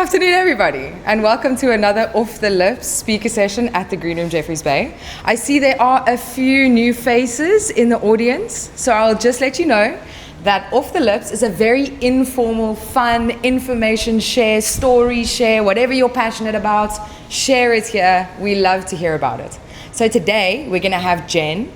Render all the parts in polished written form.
afternoon, everybody, and welcome to another Off the Lips speaker session at the Green Room, Jeffreys Bay. I see there are a few new faces in the audience, so I'll just let you know that Off the Lips is a very informal, fun, information share, story share, whatever you're passionate about, share it here. We love to hear about it. So today, we're gonna have Jen,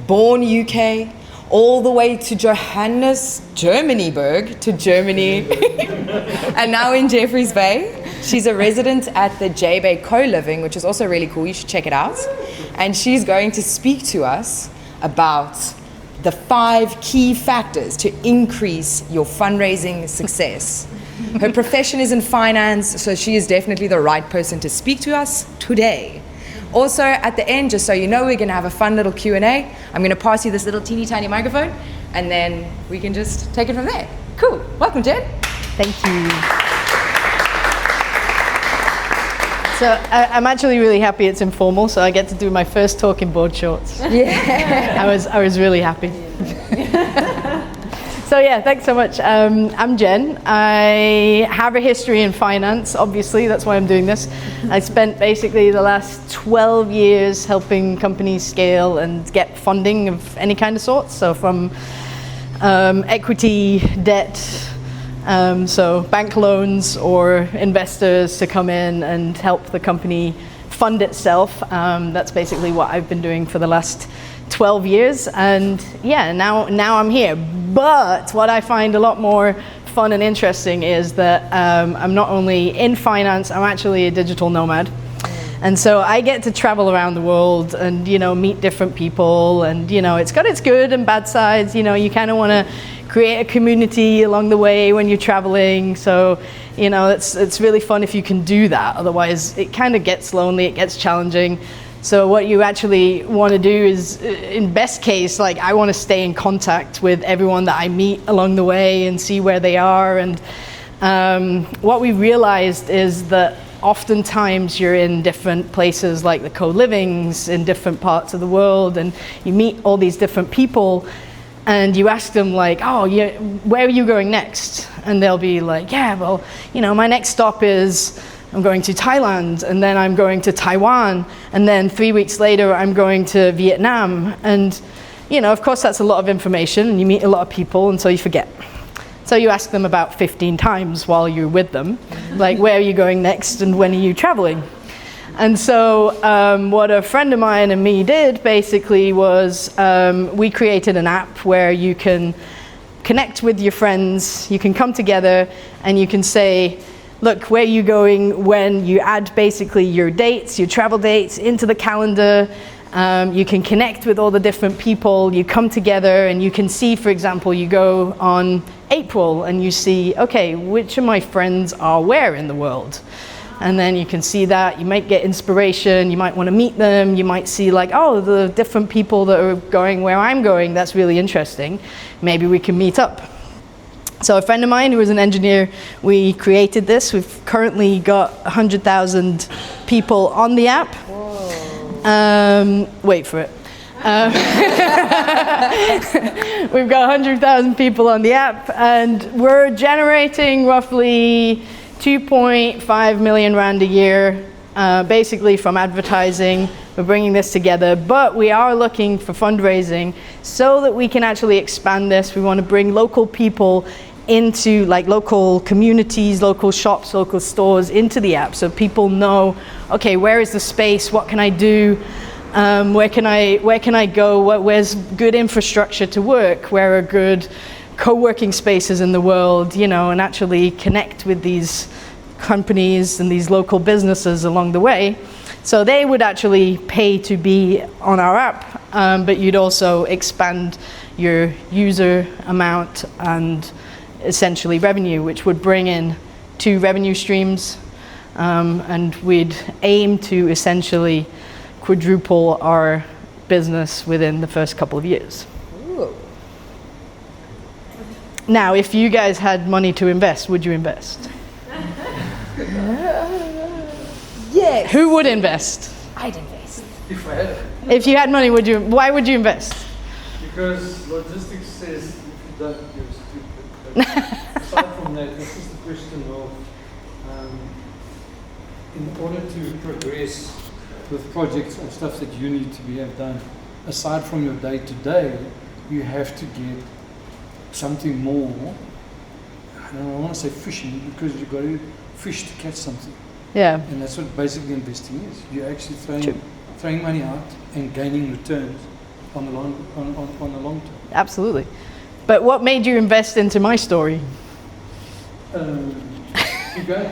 born UK, all the way to Germany, and now in Jeffreys Bay. She's a resident at the J-Bay Co-Living, which is also really cool. You should check it out. And she's going to speak to us about the 5 key factors to increase your fundraising success. Her profession is in finance, so she is definitely the right person to speak to us today. Also, at the end, just so you know, we're going to have a fun little Q&A. I'm going to pass you this little teeny tiny microphone, and then we can just take it from there. Cool. Welcome, Jen. Thank you. So I'm actually really happy it's informal, so I get to do my first talk in board shorts. Yeah. I was really happy. So yeah, thanks so much. I'm Jen. I have a history in finance, obviously, that's why I'm doing this. I spent basically the last 12 years helping companies scale and get funding of any kind of sort. So from equity, debt, so bank loans or investors to come in and help the company fund itself. That's basically what I've been doing for the last 12 years, and yeah, now I'm here. But what I find a lot more fun and interesting is that I'm not only in finance, I'm actually a digital nomad. And so I get to travel around the world and, meet different people, and, it's got its good and bad sides. You kind of want to create a community along the way when you're traveling. So, it's really fun if you can do that. Otherwise, it kind of gets lonely, it gets challenging. So what you actually want to do is, in best case, I want to stay in contact with everyone that I meet along the way and see where they are. And what we realized is that oftentimes you're in different places, like the co-livings in different parts of the world, and you meet all these different people, and you ask them oh, yeah, where are you going next? And they'll be like, yeah, well, my next stop is I'm going to Thailand, and then I'm going to Taiwan, and then 3 weeks later I'm going to Vietnam. And of course that's a lot of information, and you meet a lot of people, and so you forget. So you ask them about 15 times while you're with them, where are you going next and when are you traveling? And so what a friend of mine and me did basically was we created an app where you can connect with your friends, you can come together, and you can say, look, where are you going when? You add basically your dates, your travel dates into the calendar. You can connect with all the different people, you come together, and you can see, for example, you go on April and you see, okay, which of my friends are where in the world? And then you can see that, you might get inspiration, you might want to meet them, you might see oh, the different people that are going where I'm going, that's really interesting. Maybe we can meet up. So a friend of mine who was an engineer, we created this. We've currently got 100,000 people on the app. Whoa. Wait for it. We've got 100,000 people on the app, and we're generating roughly 2.5 million rand a year, basically from advertising. We're bringing this together, but we are looking for fundraising so that we can actually expand this. We want to bring local people into local communities, local shops, local stores into the app, so people know, okay, where is the space? What can I do? Where can I go? Where's good infrastructure to work? Where are good co-working spaces in the world? And actually connect with these companies and these local businesses along the way. So they would actually pay to be on our app, but you'd also expand your user amount and essentially revenue, which would bring in 2 revenue streams, and we'd aim to essentially quadruple our business within the first couple of years. Ooh. Now, if you guys had money to invest, would you invest? Yes. Who would invest? I'd invest. If I had. If you had money, why would you invest? Because logistics says if you don't, you're stupid. But aside from that, this is the question of in order to progress with projects or stuff that you need to have done, aside from your day-to-day, you have to get something more. I don't want to say fishing, because you've got to fish to catch something. Yeah. And that's what basically investing is. You're actually throwing money out and gaining returns on the long term. Absolutely. But what made you invest into my story? You go.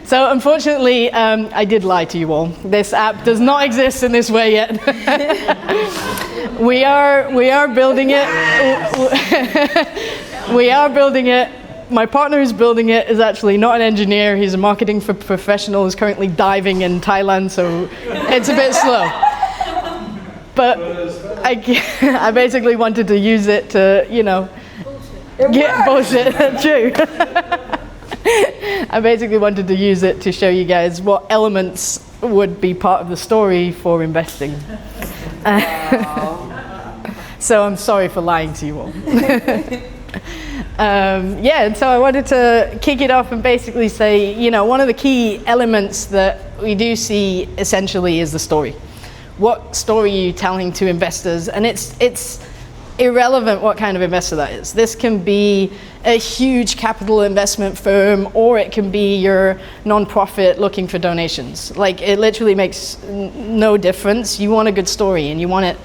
So unfortunately, I did lie to you all. This app does not exist in this way yet. We are building it. We are building it. My partner who's building it is actually not an engineer. He's a marketing professional who's currently diving in Thailand, so it's a bit slow. But I basically wanted to use it to, get bullshit. True. I basically wanted to use it to show you guys what elements would be part of the story for investing. So I'm sorry for lying to you all. And so I wanted to kick it off and basically say, one of the key elements that we do see essentially is the story. What story are you telling to investors? And it's irrelevant what kind of investor that is. This can be a huge capital investment firm, or it can be your non-profit looking for donations. Like, it literally makes no difference. You want a good story, and you want it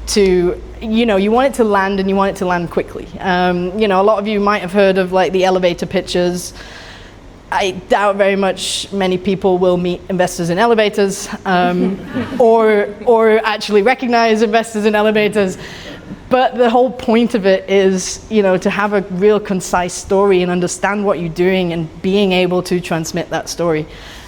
to, you want it to land, and you want it to land quickly. A lot of you might have heard of like the elevator pitches. I doubt very much many people will meet investors in elevators, or actually recognize investors in elevators. But the whole point of it is, to have a real concise story and understand what you're doing and being able to transmit that story.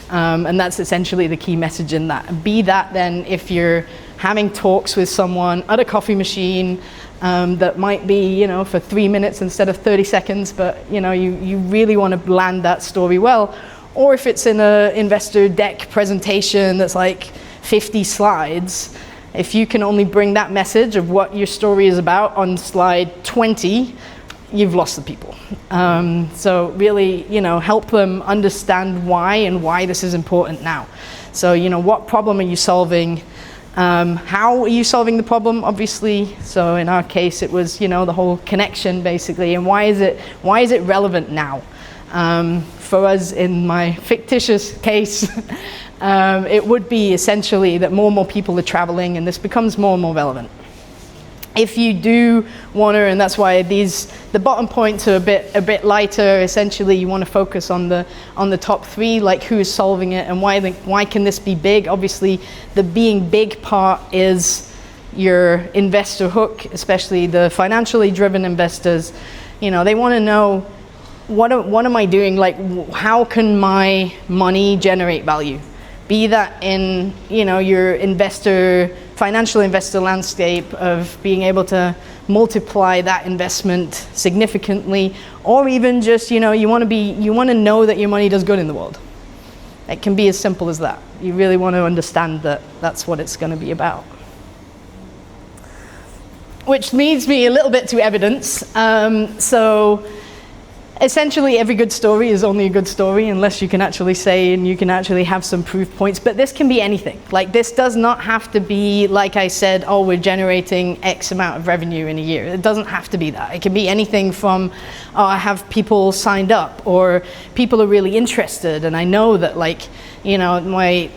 And that's essentially the key message in that. Be that then if you're having talks with someone at a coffee machine, that might be, for 3 minutes instead of 30 seconds, but you really want to land that story well. Or if it's in an investor deck presentation that's like 50 slides, if you can only bring that message of what your story is about on slide 20, you've lost the people. So really, help them understand why this is important now. So, what problem are you solving? How are you solving the problem, obviously? So in our case, it was, the whole connection, basically. And why is it relevant now? For us, in my fictitious case, it would be essentially that more and more people are traveling, and this becomes more and more relevant. If you do want to, and that's why the bottom points are a bit lighter. Essentially, you want to focus on the top three, like who is solving it and why can this be big. Obviously, the being big part is your investor hook, especially the financially driven investors. They want to know what am I doing? Like, how can my money generate value? Be that in your financial investor landscape of being able to multiply that investment significantly, or even just you want to know that your money does good in the world. It can be as simple as that. You really want to understand that that's what it's going to be about. Which leads me a little bit to evidence. So essentially, every good story is only a good story unless you can actually say and you can actually have some proof points. But this can be anything. Like, this does not have to be, like I said, we're generating X amount of revenue in a year. It doesn't have to be that. It can be anything from, I have people signed up, or people are really interested, and I know that, my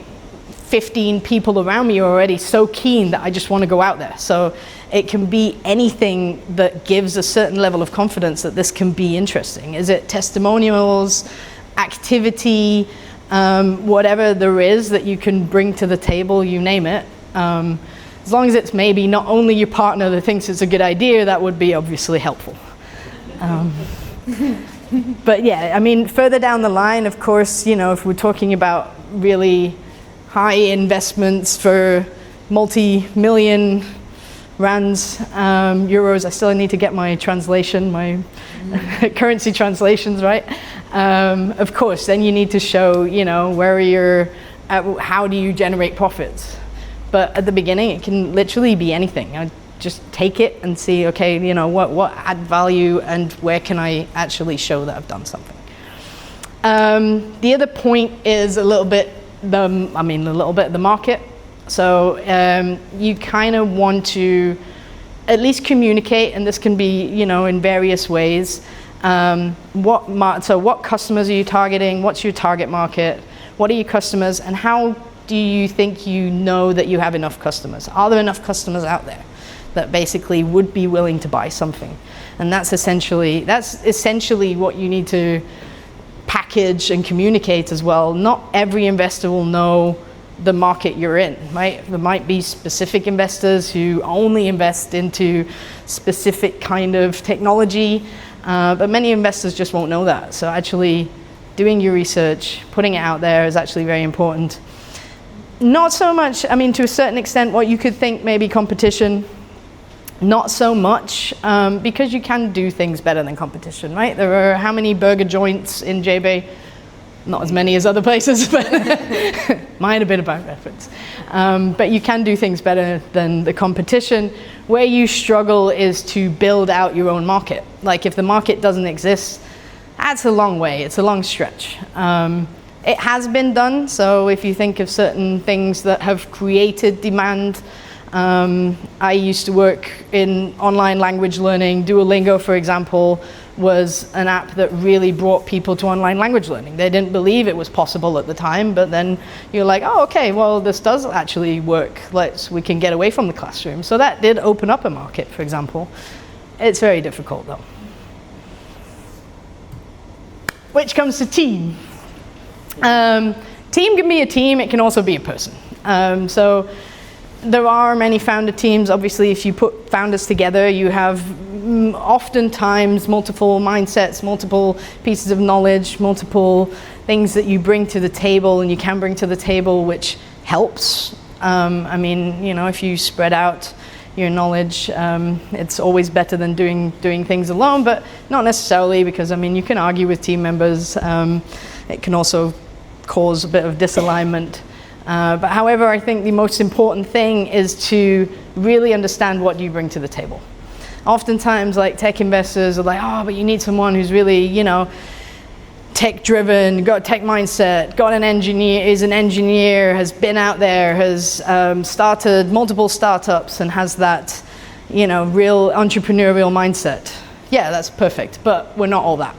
15 people around me are already so keen that I just want to go out there. So it can be anything that gives a certain level of confidence that this can be interesting. Is it testimonials, activity, whatever there is that you can bring to the table, you name it. As long as it's maybe not only your partner that thinks it's a good idea, that would be obviously helpful. But yeah, further down the line, of course, if we're talking about really high investments for multi-million rands, euros. I still need to get my translation, my currency translations right. Of course, then you need to show, where are how do you generate profits? But at the beginning, it can literally be anything. just take it and see, okay, you know, what add value and where can I actually show that I've done something. The other point is a little bit the market. So you kind of want to at least communicate, and this can be, you know, in various ways. What customers are you targeting? What's your target market? What are your customers? And how do you think you know that you have enough customers? Are there enough customers out there that basically would be willing to buy something? And that's essentially what you need to package and communicate as well. Not every investor will know the market you're in, right? There might be specific investors who only invest into specific kind of technology, but many investors just won't know that. So actually doing your research, putting it out there is actually very important. Not so much, I mean, to a certain extent, what you could think maybe competition, not so much, because you can do things better than competition, right? There are how many burger joints in JBay? Not as many as other places, but might have been a bad reference. But you can do things better than the competition. Where you struggle is to build out your own market. Like if the market doesn't exist, that's a long way, it's a long stretch. It has been done, so if you think of certain things that have created demand, I used to work in online language learning. Duolingo, for example, was an app that really brought people to online language learning. They didn't believe it was possible at the time, but then you're like, oh, okay, well, this does actually work. We can get away from the classroom. So that did open up a market, for example. It's very difficult, though. Which comes to team. Team can be a team, it can also be a person. So there are many founder teams. Obviously, if you put founders together, you have oftentimes multiple mindsets, multiple pieces of knowledge, multiple things that you bring to the table and you can bring to the table, which helps. I mean, you know, if you spread out your knowledge, it's always better than doing things alone, but not necessarily, because I mean, you can argue with team members. It can also cause a bit of disalignment. But however, I think the most important thing is to really understand what you bring to the table. Oftentimes, like tech investors are like, oh, but you need someone who's really, you know, tech-driven, got a tech mindset, is an engineer, has been out there, has started multiple startups and has that, you know, real entrepreneurial mindset. Yeah, that's perfect, but we're not all that.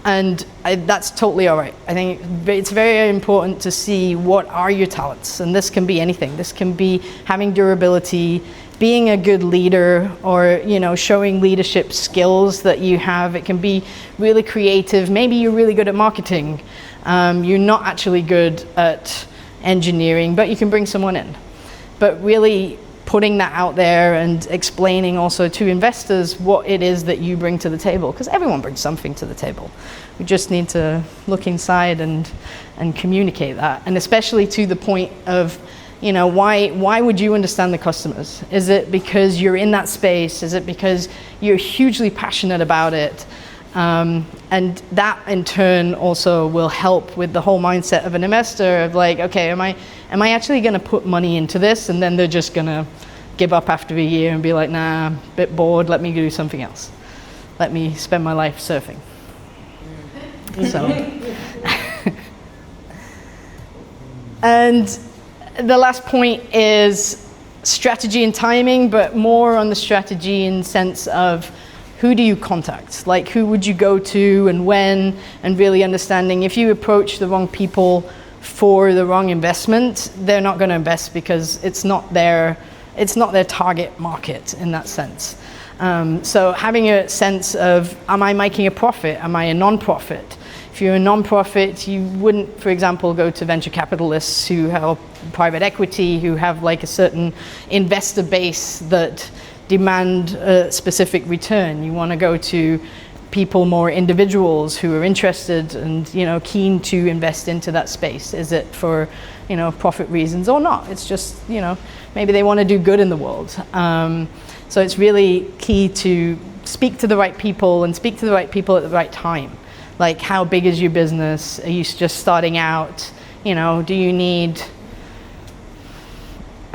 And that's totally all right. I think it's very important to see what are your talents. And this can be anything. This can be having durability, being a good leader, or, you know, showing leadership skills that you have. It can be really creative. Maybe you're really good at marketing. You're not actually good at engineering, but you can bring someone in. But really putting that out there and explaining also to investors what it is that you bring to the table, because everyone brings something to the table. We just need to look inside and communicate that, and especially to the point of, you know, why would you understand the customers? Is it because you're in that space? Is it because you're hugely passionate about it? And that in turn also will help with the whole mindset of an investor of like, okay, am I actually going to put money into this, and then they're just going to give up after a year and be like, nah, I'm a bit bored, let me do something else. Let me spend my life surfing. So, and the last point is strategy and timing, but more on the strategy in sense of who do you contact? Like, who would you go to and when, and really understanding if you approach the wrong people for the wrong investment, they're not going to invest because it's not their target market in that sense. So having a sense of, am I making a profit? Am I a non-profit? If you're a non-profit, you wouldn't, for example, go to venture capitalists who have private equity, who have like a certain investor base that demand a specific return. You want to go to people, more individuals who are interested and, you know, keen to invest into that space. Is it for, you know, profit reasons or not? It's just, you know, maybe they want to do good in the world. So it's really key to speak to the right people and speak to the right people at the right time. Like, how big is your business? Are you just starting out? You know, do you need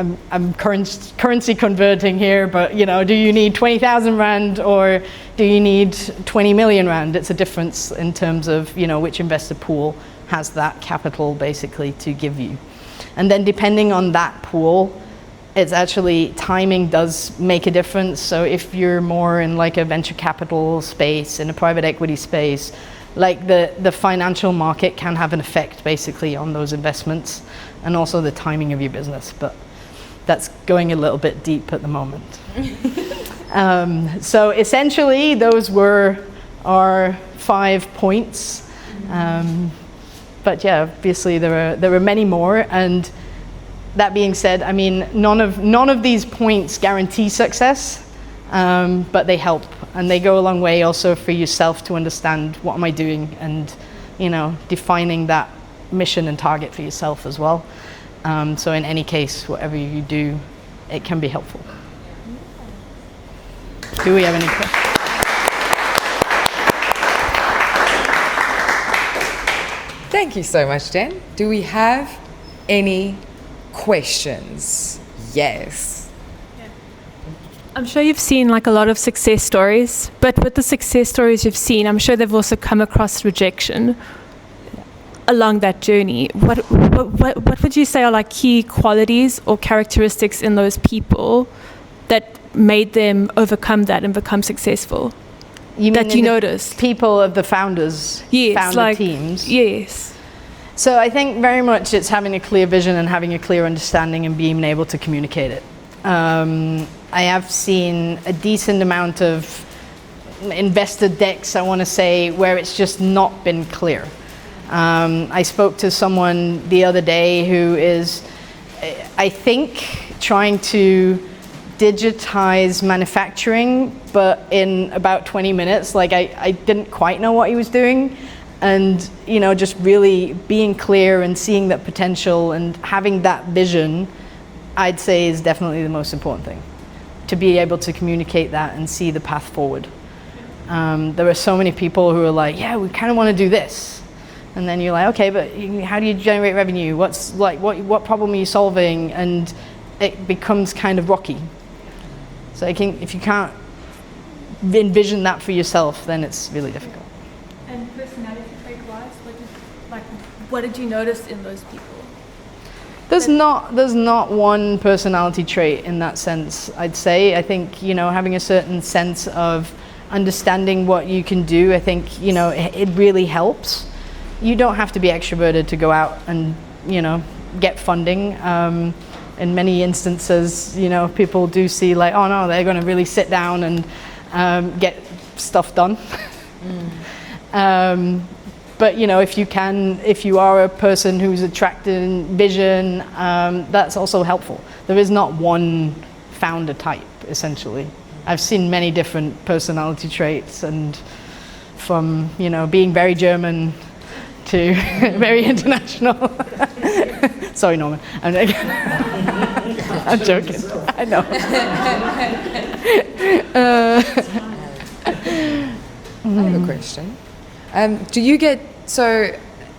I'm currency converting here, but do you need 20,000 Rand or do you need 20 million Rand? It's a difference in terms of, which investor pool has that capital basically to give you. And then depending on that pool, it's actually timing does make a difference. So if you're more in like a venture capital space, in a private equity space, like the financial market can have an effect basically on those investments and also the timing of your business. But that's going a little bit deep at the moment. So essentially, those were our 5 points. But yeah, obviously there were many more. And that being said, I mean, none of these points guarantee success, but they help, and they go a long way also for yourself to understand what am I doing, and defining that mission and target for yourself as well. So in any case, whatever you do, it can be helpful. Do we have any questions? Thank you so much, Jen. Do we have any questions? Yes. I'm sure you've seen like a lot of success stories, but with the success stories you've seen, I'm sure they've also come across rejection along that journey. What would you say are like key qualities or characteristics in those people that made them overcome that and become successful? You noticed? People of the founders, yes, founder teams. Yes. So I think very much it's having a clear vision and having a clear understanding and being able to communicate it. I have seen a decent amount of investor decks, I want to say, where it's just not been clear. I spoke to someone the other day who is, I think, trying to digitize manufacturing, but in about 20 minutes. Like I didn't quite know what he was doing. And, just really being clear and seeing that potential and having that vision, I'd say is definitely the most important thing. To be able to communicate that and see the path forward. There are so many people who are like, yeah, we kind of want to do this. And then you're like, okay, but how do you generate revenue? What problem are you solving? And it becomes kind of rocky. So if you can't envision that for yourself, then it's really difficult. And personality trait-wise, what did you notice in those people? There's not one personality trait in that sense, I'd say. I think, having a certain sense of understanding what you can do, I think, it really helps. You don't have to be extroverted to go out and, get funding. In many instances, people do see like, oh no, they're going to really sit down and get stuff done. But if you are a person who's attracted in vision, that's also helpful. There is not one founder type, essentially. I've seen many different personality traits, and from being very German to very international. Sorry, Norman. I'm joking. I know. I have a question.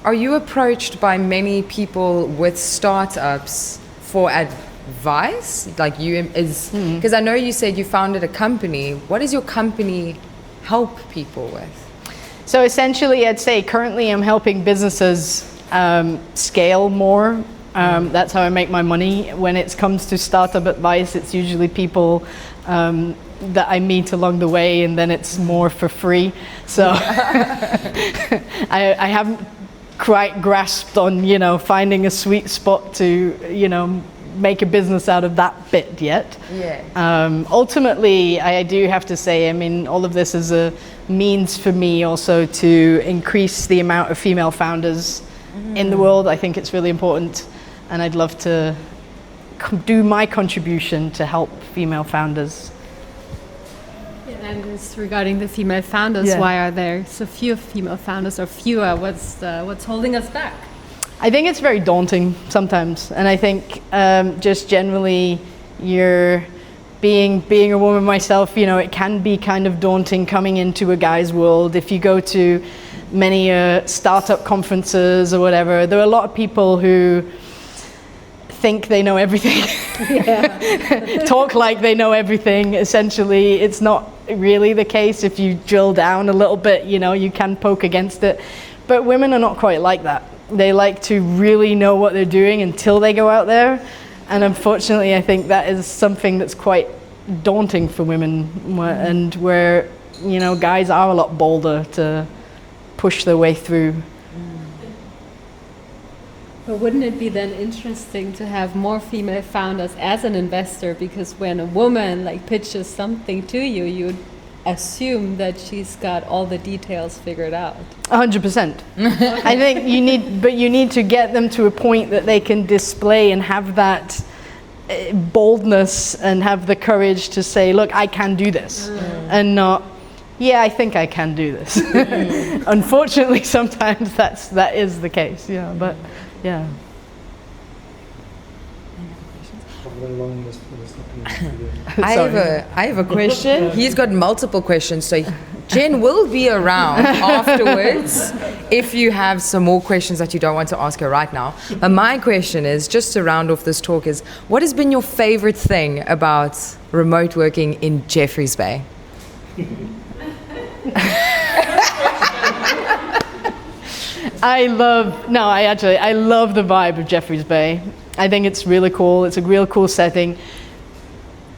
Are you approached by many people with startups for advice? Because I know you said you founded a company. What does your company help people with? So essentially, I'd say currently I'm helping businesses scale more. That's how I make my money. When it comes to startup advice, it's usually people that I meet along the way, and then it's more for free. So I haven't quite grasped on, finding a sweet spot to, make a business out of that bit yet. Yeah. Ultimately, I do have to say, all of this is a means for me also to increase the amount of female founders in the world. I think it's really important, and I'd love to do my contribution to help female founders. And it's regarding the female founders, why are there so few female founders, or fewer? What's holding us back? I think it's very daunting sometimes, and I think just generally, being a woman myself, it can be kind of daunting coming into a guy's world. If you go to many startup conferences or whatever, there are a lot of people who think they know everything. Talk like they know everything. Essentially, it's not really the case. If you drill down a little bit, you know, you can poke against it. But women are not quite like that. They like to really know what they're doing until they go out there. And unfortunately, I think that is something that's quite daunting for women, and where, you know, guys are a lot bolder to push their way through. But wouldn't it be then interesting to have more female founders as an investor? Because when a woman like pitches something to you, you'd assume that she's got all the details figured out. 100%. I think you need to get them to a point that they can display and have that boldness and have the courage to say, look, I can do this, and not, yeah, I think I can do this. Unfortunately, sometimes that is the case. Yeah, but yeah. I have a question. He's got multiple questions, so Jen will be around afterwards if you have some more questions that you don't want to ask her right now. But my question is, just to round off this talk, is what has been your favorite thing about remote working in Jeffreys Bay? I love the vibe of Jeffreys Bay. I think it's really cool. It's a real cool setting.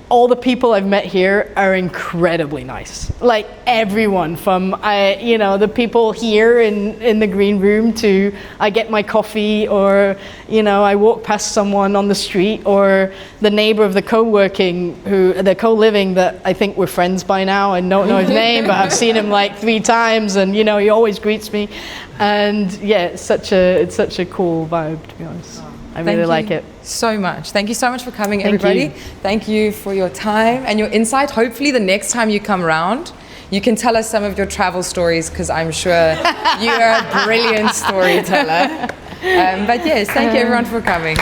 All the people I've met here are incredibly nice. Like everyone, from the people here in the green room to I get my coffee, or I walk past someone on the street, or the neighbor of the the co-living that I think we're friends by now. I don't know his name, but I've seen him like 3 times, and he always greets me. And yeah, it's such a cool vibe, to be honest. I really like it. So much. Thank you so much for coming, everybody. Thank you for your time and your insight. Hopefully the next time you come around, you can tell us some of your travel stories, because I'm sure you're a brilliant storyteller. But yes, thank you everyone for coming.